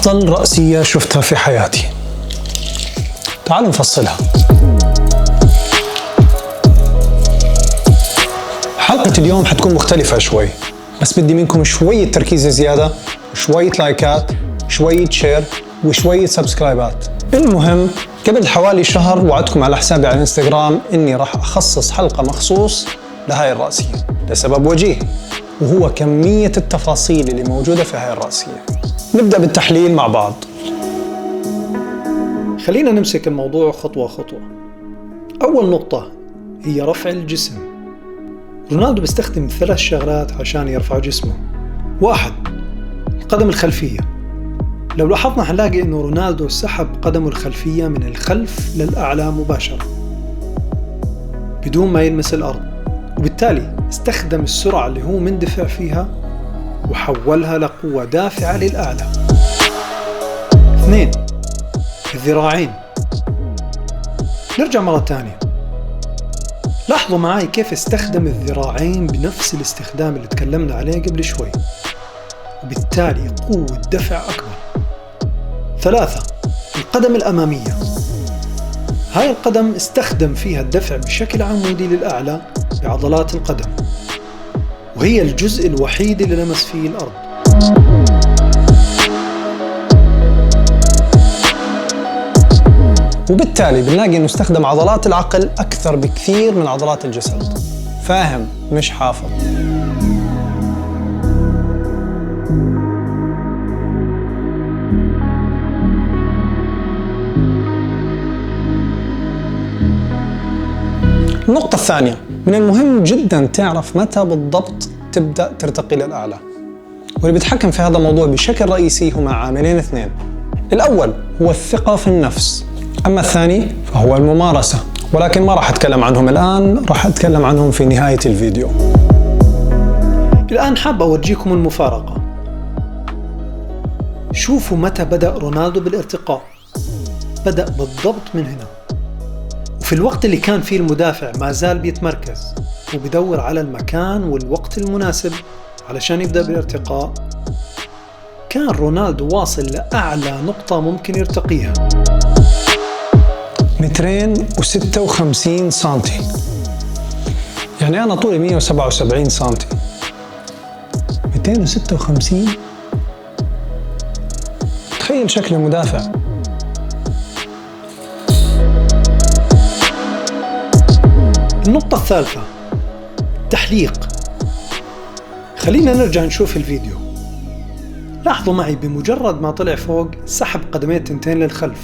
أفضل رأسية شفتها في حياتي. تعالوا نفصلها. حلقة اليوم حتكون مختلفة شوي، بس بدي منكم شوية تركيز زيادة، شوية لايكات، شوية شير، وشوية سبسكرايبات. المهم، قبل حوالي شهر وعدتكم على حسابي على الانستغرام إني راح أخصص حلقة مخصوص لهاي الرأسية لسبب وجيه، وهو كمية التفاصيل اللي موجودة في هاي الرأسية. نبدأ بالتحليل مع بعض. خلينا نمسك الموضوع خطوة خطوة. أول نقطة هي رفع الجسم. رونالدو بيستخدم 3 شغلات عشان يرفع جسمه. 1. القدم الخلفية. لو لاحظنا هنلاقي إنه رونالدو سحب قدمه الخلفية من الخلف للأعلى مباشرة بدون ما يلمس الأرض، وبالتالي استخدم السرعة اللي هو مندفع فيها وحولها لقوة دافعة للأعلى. 2. الذراعين. نرجع مرة تانية، لاحظوا معي كيف استخدم الذراعين بنفس الاستخدام اللي تكلمنا عليه قبل شوي، وبالتالي قوة دفع أكبر. 3. القدم الأمامية. هاي القدم استخدم فيها الدفع بشكل عمودي للأعلى بعضلات القدم، وهي الجزء الوحيد اللي لمس فيه الأرض. وبالتالي بنلاقي إنه استخدم عضلات العقل أكثر بكثير من عضلات الجسد. فاهم مش حافظ. النقطة الثانية، من المهم جدا تعرف متى بالضبط تبدأ ترتقي للأعلى، واللي بيتحكم في هذا الموضوع بشكل رئيسي هما عاملين 2. الأول هو الثقة في النفس، أما الثاني فهو الممارسة، ولكن ما راح أتكلم عنهم الآن، راح أتكلم عنهم في نهاية الفيديو. الآن حاب أورجيكم المفارقة. شوفوا متى بدأ رونالدو بالارتقاء. بدأ بالضبط من هنا، وفي الوقت اللي كان فيه المدافع ما زال بيتمركز وبيدور على المكان والوقت المناسب علشان يبدأ بالارتقاء. كان رونالدو واصل لأعلى نقطة ممكن يرتقيها، 256 سنتي. يعني أنا طولي 177 سنتي، 256. تخيل شكل المدافع. النقطة الثالثة، تحليق. خلينا نرجع نشوف الفيديو. لاحظوا معي بمجرد ما طلع فوق سحب قدميه التنتين للخلف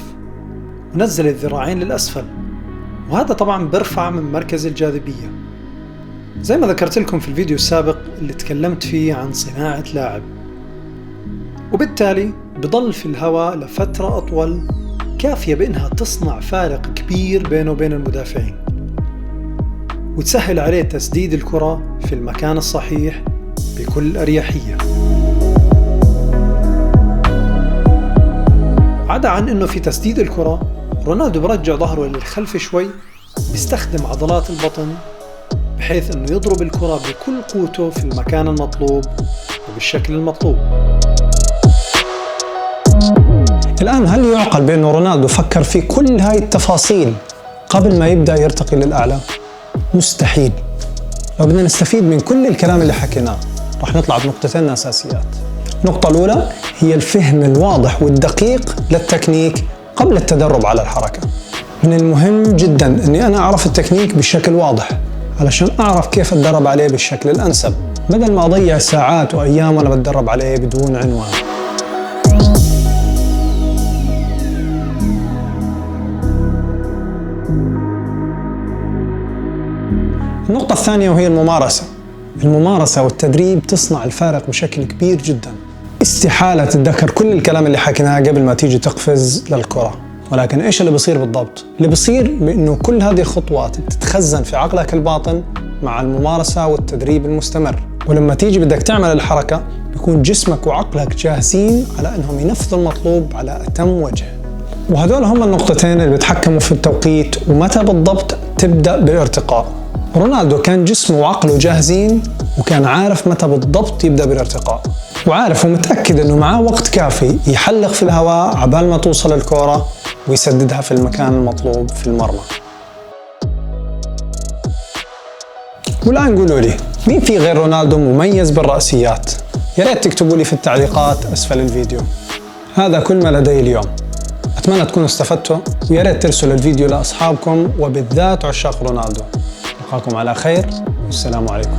ونزل الذراعين للأسفل، وهذا طبعا بيرفع من مركز الجاذبية زي ما ذكرت لكم في الفيديو السابق اللي تكلمت فيه عن صناعة لاعب، وبالتالي بضل في الهواء لفترة أطول كافية بأنها تصنع فارق كبير بينه وبين المدافعين، وتسهل عليه تسديد الكرة في المكان الصحيح بكل أريحية. عدا عن أنه في تسديد الكرة رونالدو برجع ظهره للخلف شوي، بيستخدم عضلات البطن بحيث أنه يضرب الكرة بكل قوته في المكان المطلوب وبالشكل المطلوب. الآن هل يعقل بأنه رونالدو فكر في كل هاي التفاصيل قبل ما يبدأ يرتقي للأعلى؟ مستحيل. لو بدنا نستفيد من كل الكلام اللي حكيناه راح نطلع بنقطتين أساسيات. النقطة الأولى هي الفهم الواضح والدقيق للتكنيك قبل التدرب على الحركة. من المهم جدا أني أنا أعرف التكنيك بشكل واضح علشان أعرف كيف أتدرب عليه بالشكل الأنسب، بدل ما أضيع ساعات وأيام وأنا بتدرب عليه بدون عنوان. النقطة الثانية وهي الممارسة. الممارسة والتدريب تصنع الفارق بشكل كبير جدا. استحالة تتذكر كل الكلام اللي حكيناه قبل ما تيجي تقفز للكرة، ولكن إيش اللي بيصير بالضبط؟ اللي بيصير بأنه كل هذه الخطوات بتتخزن في عقلك الباطن مع الممارسة والتدريب المستمر، ولما تيجي بدك تعمل الحركة بيكون جسمك وعقلك جاهزين على أنهم ينفذوا المطلوب على أتم وجه. وهذول هم النقطتين اللي بيتحكموا في التوقيت ومتى بالضبط تبدأ بالارتقاء. رونالدو كان جسمه وعقله جاهزين وكان عارف متى بالضبط يبدأ بالارتقاء. وعارف ومتأكد أنه معاه وقت كافي يحلق في الهواء عبال ما توصل الكرة ويسددها في المكان المطلوب في المرمى. والآن قولوا لي، مين في غير رونالدو مميز بالرأسيات؟ يا ريت تكتبوا لي في التعليقات أسفل الفيديو. هذا كل ما لدي اليوم، أتمنى تكونوا استفدتوا، ويا ريت ترسلوا الفيديو لأصحابكم وبالذات عشاق رونالدو. نلقاكم على خير والسلام عليكم.